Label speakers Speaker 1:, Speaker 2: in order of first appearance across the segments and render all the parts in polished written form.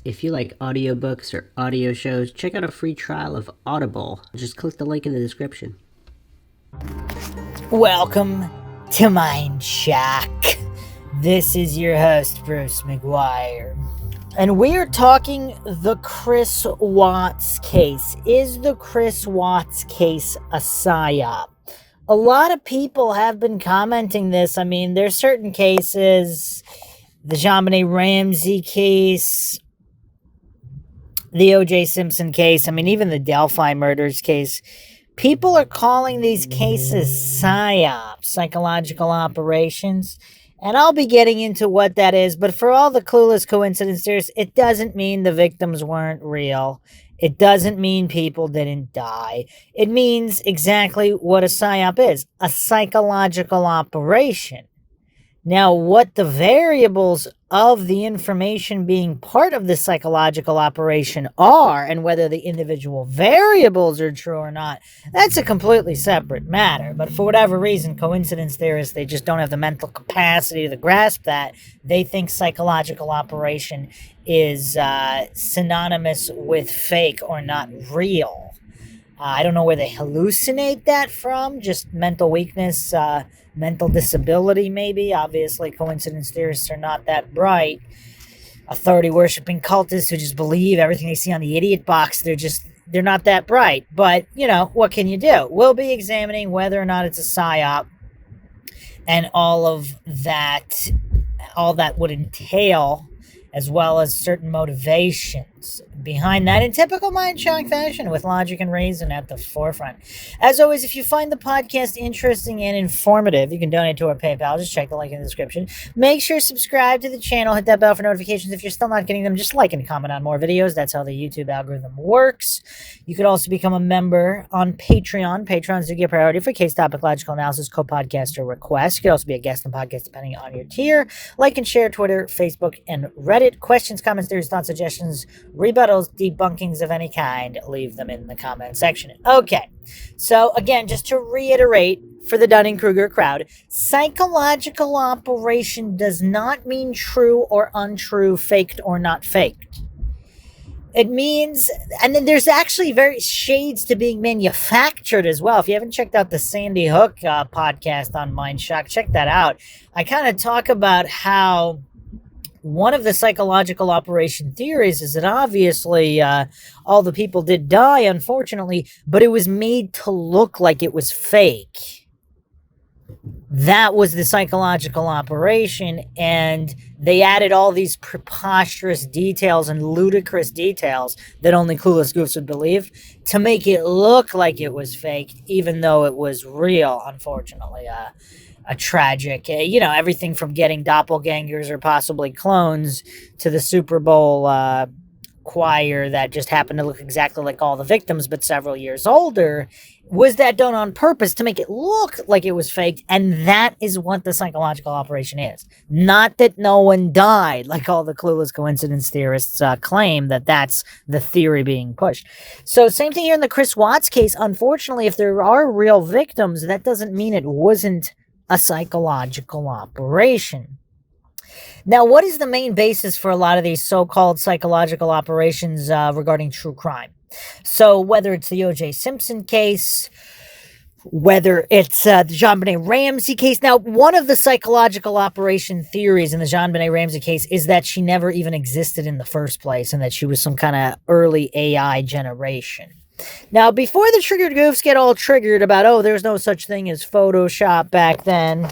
Speaker 1: If you like audiobooks or audio shows, check out a free trial of Audible. Just click the link in the description.
Speaker 2: Welcome to Mind Shock. This is your host, Bruce McGuire. And we are talking the Chris Watts case. Is the Chris Watts case a Psy-Op? A lot of people have been commenting this. I mean, there's certain cases, the Ramsey case, the O.J. Simpson case, I mean, even the Delphi murders case. People are calling these cases Psy-Op, psychological operations, and I'll be getting into what that is, but for all the clueless coincidence theories, it doesn't mean the victims weren't real. It doesn't mean people didn't die. It means exactly what a Psy-Op is, a psychological operation. Now, what the variables of the information being part of the psychological operation are, and whether the individual variables are true or not, that's a completely separate matter. But for whatever reason, coincidence theorists, they just don't have the mental capacity to grasp that. They think psychological operation is synonymous with fake or not real. I don't know where they hallucinate that from, just mental weakness, mental disability maybe. Obviously, coincidence theorists are not that bright. Authority-worshipping cultists who just believe everything they see on the idiot box, they're not that bright. But, what can you do? We'll be examining whether or not it's a Psy-Op and all that would entail, as well as certain motivations behind that in typical Mind Shock fashion with logic and reason at the forefront. As always, if you find the podcast interesting and informative, you can donate to our PayPal. Just check the link in the description. Make sure to subscribe to the channel. Hit that bell for notifications. If you're still not getting them, just like and comment on more videos. That's how the YouTube algorithm works. You could also become a member on Patreon. Patrons do get priority for case topic, logical analysis, co-podcaster requests. You could also be a guest on podcasts depending on your tier. Like and share Twitter, Facebook, and Reddit. Questions, comments, theories, thoughts, suggestions, rebuttals, debunkings of any kind, leave them in the comment section. Okay, so again, just to reiterate for the Dunning-Kruger crowd, psychological operation does not mean true or untrue, faked or not faked. It means, and then there's actually very shades to being manufactured as well. If you haven't checked out the Sandy Hook podcast on Mind Shock, check that out. I kind of talk about how one of the psychological operation theories is that obviously all the people did die, unfortunately, but it was made to look like it was fake. That was the psychological operation, and they added all these preposterous details and ludicrous details that only clueless goofs would believe to make it look like it was fake, even though it was real, unfortunately. A tragic, everything from getting doppelgangers or possibly clones to the Super Bowl choir that just happened to look exactly like all the victims but several years older. Was that done on purpose to make it look like it was faked? And that is what the psychological operation is. Not that no one died, like all the clueless coincidence theorists claim that that's the theory being pushed. So same thing here in the Chris Watts case. Unfortunately, if there are real victims, that doesn't mean it wasn't a psychological operation. Now, what is the main basis for a lot of these so-called psychological operations regarding true crime? So whether it's the O.J. Simpson case, whether it's the Ramsey case. Now, one of the psychological operation theories in the Ramsey case is that she never even existed in the first place and that she was some kind of early AI generation. Now, before the triggered goofs get all triggered about, there's no such thing as Photoshop back then.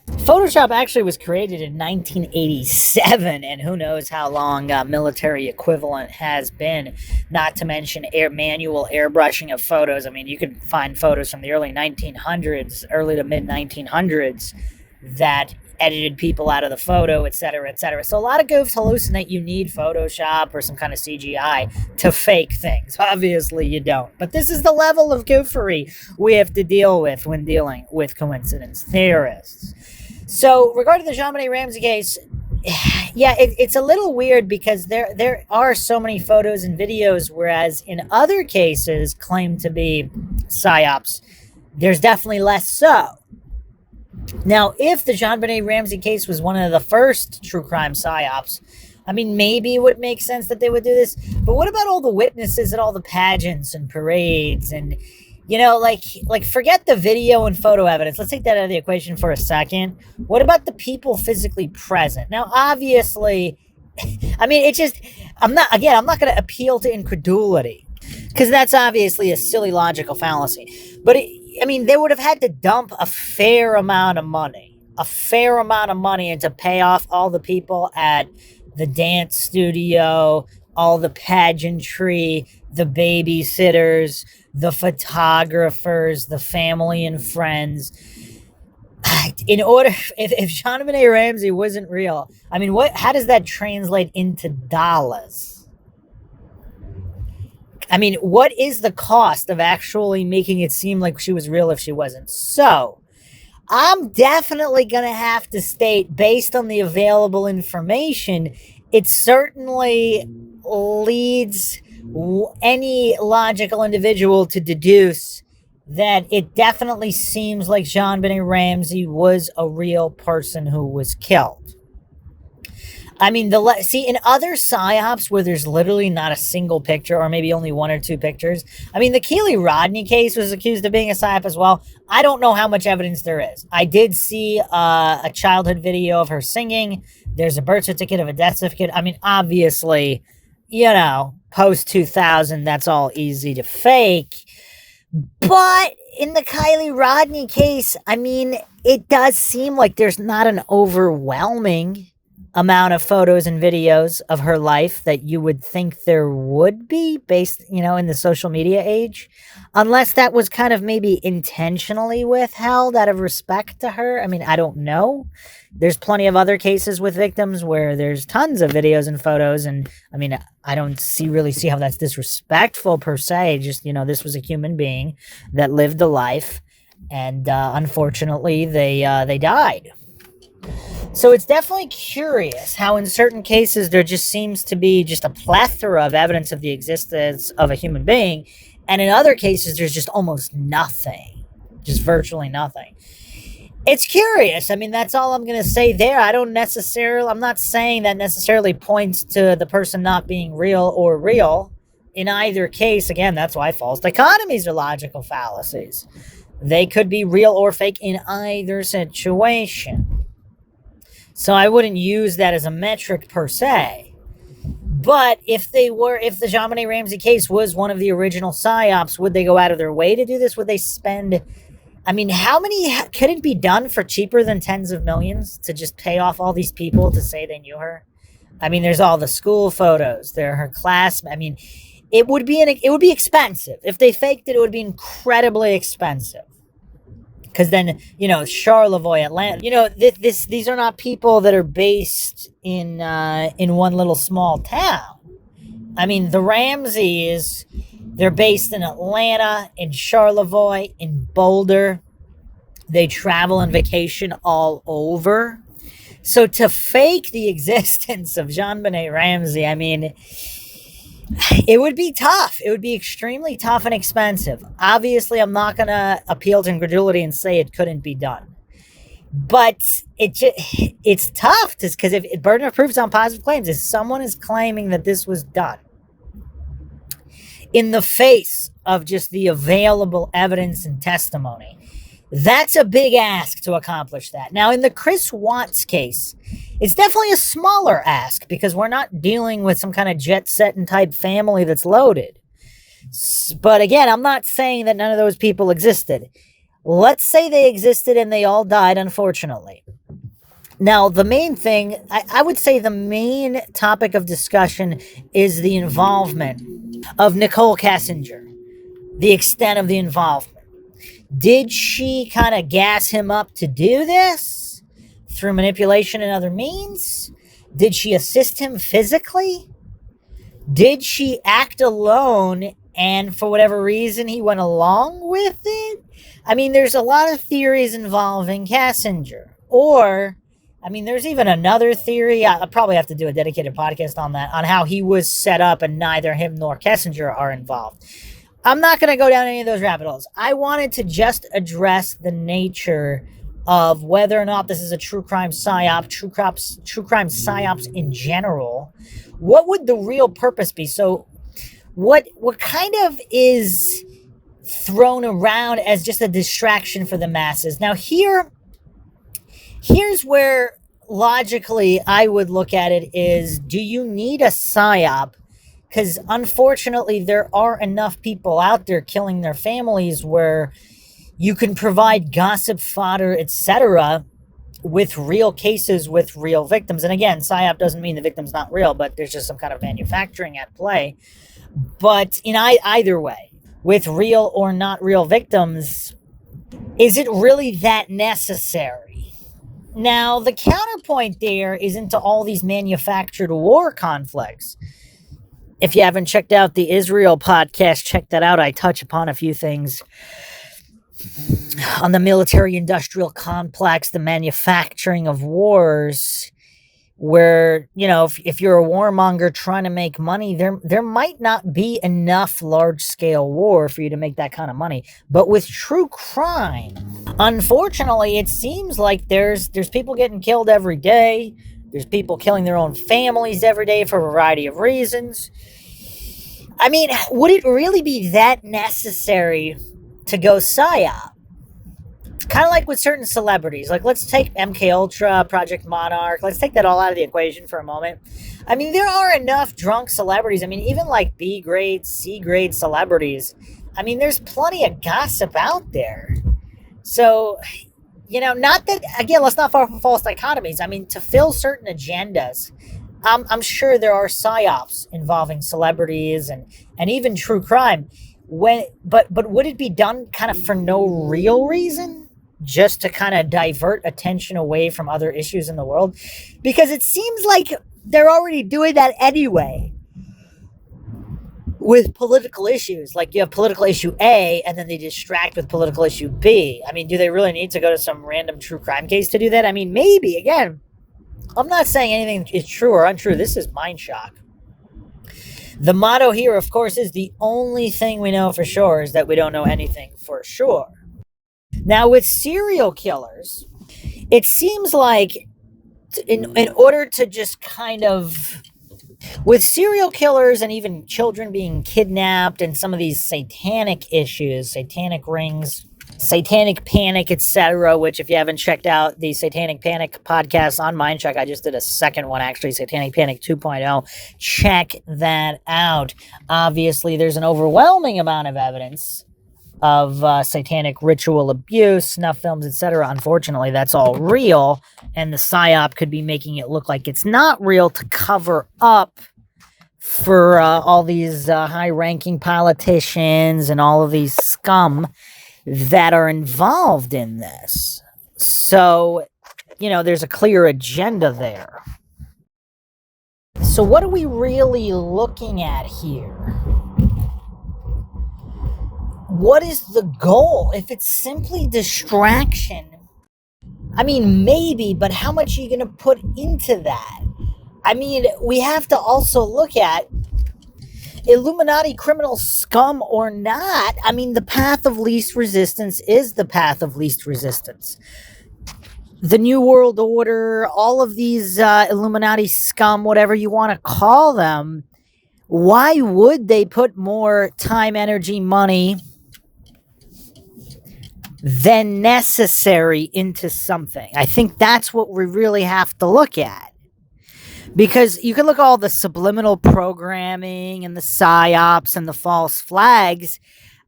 Speaker 2: Photoshop actually was created in 1987, and who knows how long military equivalent has been, not to mention manual airbrushing of photos. I mean, you can find photos from the early 1900s, early to mid-1900s, that edited people out of the photo, etc., etc. So a lot of goofs hallucinate you need Photoshop or some kind of CGI to fake things. Obviously, you don't. But this is the level of goofery we have to deal with when dealing with coincidence theorists. So regarding the Ramsey case, yeah, it's a little weird because there are so many photos and videos, whereas in other cases claimed to be psyops, there's definitely less so. Now, if the JonBenet Ramsey case was one of the first true crime psyops, I mean, maybe it would make sense that they would do this, but what about all the witnesses at all the pageants and parades and, like forget the video and photo evidence. Let's take that out of the equation for a second. What about the people physically present? Now, obviously, I mean, I'm not going to appeal to incredulity because that's obviously a silly logical fallacy. But they would have had to dump a fair amount of money and to pay off all the people at the dance studio, all the pageantry, the babysitters, the photographers, the family and friends. In order, if JonBenet Ramsey wasn't real, how does that translate into dollars? What is the cost of actually making it seem like she was real if she wasn't? So, I'm definitely going to have to state, based on the available information, it certainly leads any logical individual to deduce that it definitely seems like JonBenet Ramsey was a real person who was killed. In other Psy-Ops where there's literally not a single picture or maybe only one or two pictures, the Keely Rodney case was accused of being a Psy-Op as well. I don't know how much evidence there is. I did see a childhood video of her singing. There's a birth certificate of a death certificate. Obviously, post 2000, that's all easy to fake. But in the Kylie Rodney case, it does seem like there's not an overwhelming amount of photos and videos of her life that you would think there would be based, in the social media age, unless that was kind of maybe intentionally withheld out of respect to her. I don't know. There's plenty of other cases with victims where there's tons of videos and photos, and I don't really see how that's disrespectful per se. Just, this was a human being that lived a life, and unfortunately they died. So it's definitely curious how in certain cases there just seems to be just a plethora of evidence of the existence of a human being, and in other cases there's just almost nothing, just virtually nothing. It's curious. That's all I'm going to say there. I'm not saying that necessarily points to the person not being real or real. In either case, again, that's why false dichotomies are logical fallacies. They could be real or fake in either situation. So I wouldn't use that as a metric per se. But if the JonBenet Ramsey case was one of the original Psy-Ops, would they go out of their way to do this? Would they spend, how many could it be done for cheaper than tens of millions to just pay off all these people to say they knew her? There's all the school photos, there her class. It would be expensive. If they faked it, it would be incredibly expensive. Because then, Charlevoix, Atlanta, these are not people that are based in one little small town. The Ramseys, they're based in Atlanta, in Charlevoix, in Boulder. They travel on vacation all over. So to fake the existence of JonBenet Ramsey, it would be tough. It would be extremely tough and expensive. Obviously, I'm not going to appeal to incredulity and say it couldn't be done. But it's tough because if burden of proof is on positive claims, if someone is claiming that this was done in the face of just the available evidence and testimony, that's a big ask to accomplish that. Now, in the Chris Watts case, it's definitely a smaller ask because we're not dealing with some kind of jet-setting type family that's loaded. But again, I'm not saying that none of those people existed. Let's say they existed and they all died, unfortunately. Now, the main thing, I would say the main topic of discussion is the involvement of Nicole Kessinger, the extent of the involvement. Did she kind of gas him up to do this through manipulation and other means? Did she assist him physically? Did she act alone and for whatever reason he went along with it? There's a lot of theories involving Kessinger. Or, there's even another theory. I'll probably have to do a dedicated podcast on that, on how he was set up and neither him nor Kessinger are involved. I'm not going to go down any of those rabbit holes. I wanted to just address the nature of whether or not this is a true crime psyop, true crime psyops in general. What would the real purpose be? So what kind of is thrown around as just a distraction for the masses? Now here's where logically I would look at it is, do you need a psyop? Because unfortunately there are enough people out there killing their families where you can provide gossip fodder, etc., with real cases with real victims. And again, psyop doesn't mean the victim's not real, but there's just some kind of manufacturing at play. But in either way, with real or not real victims, is it really that necessary? Now, the counterpoint there is into all these manufactured war conflicts. If you haven't checked out the Israel podcast, check that out. I touch upon a few things on the military-industrial complex, the manufacturing of wars, where, if you're a warmonger trying to make money, there might not be enough large-scale war for you to make that kind of money. But with true crime, unfortunately, it seems like there's people getting killed every day. There's people killing their own families every day for a variety of reasons. I mean, would it really be that necessary to go psyop? Kind of like with certain celebrities. Like, let's take MK Ultra, Project Monarch. Let's take that all out of the equation for a moment. I mean, there are enough drunk celebrities. I mean, even like B-grade, C-grade celebrities. I mean, there's plenty of gossip out there. So, not that, again, let's not fall for false dichotomies. I mean, to fill certain agendas, I'm sure there are psyops involving celebrities and even true crime. But would it be done kind of for no real reason? Just to kind of divert attention away from other issues in the world? Because it seems like they're already doing that anyway with political issues. Like, you have political issue A, and then they distract with political issue B. I mean, do they really need to go to some random true crime case to do that? I mean, maybe. Again, I'm not saying anything is true or untrue. This is mind shock. The motto here, of course, is the only thing we know for sure is that we don't know anything for sure. Now, with serial killers, it seems like in order to just kind of, with serial killers and even children being kidnapped and some of these satanic issues, satanic rings, satanic panic, etc., which if you haven't checked out the Satanic Panic podcast on Mindcheck, I just did a second one, actually, Satanic Panic 2.0. Check that out. Obviously, there's an overwhelming amount of evidence of satanic ritual abuse, snuff films, etc. Unfortunately, that's all real, and the psyop could be making it look like it's not real to cover up for all these high-ranking politicians and all of these scum that are involved in this. So, there's a clear agenda there. So what are we really looking at here? What is the goal? If it's simply distraction, I mean, maybe, but how much are you going to put into that? I mean, we have to also look at Illuminati criminal scum or not. I mean, the path of least resistance is the path of least resistance. The New World Order, all of these Illuminati scum, whatever you want to call them, why would they put more time, energy, money than necessary into something? I think that's what we really have to look at. Because you can look at all the subliminal programming and the psyops and the false flags.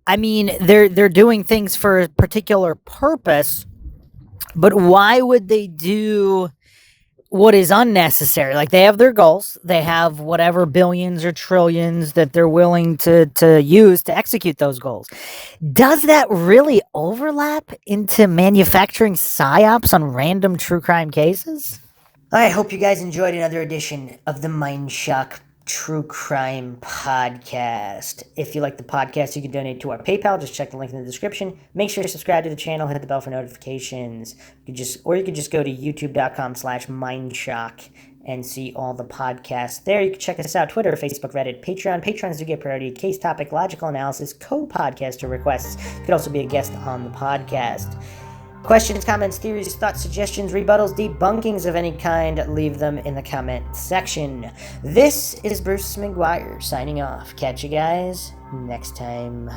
Speaker 2: I mean, they're doing things for a particular purpose, but why would they do what is unnecessary? Like, they have their goals. They have whatever billions or trillions that they're willing to use to execute those goals. Does that really overlap into manufacturing psyops on random true crime cases? I hope you guys enjoyed another edition of the Mind Shock True Crime Podcast. If you like the podcast, you can donate to our PayPal. Just check the link in the description. Make sure to subscribe to the channel. Hit the bell for notifications. You could just go to youtube.com/mindshock and see all the podcasts there. You can check us out: Twitter, Facebook, Reddit, Patreon. Patrons do get priority, case topic, logical analysis, co-podcaster requests. You could also be a guest on the podcast. Questions, comments, theories, thoughts, suggestions, rebuttals, debunkings of any kind, leave them in the comment section. This is Bruce McGuire signing off. Catch you guys next time.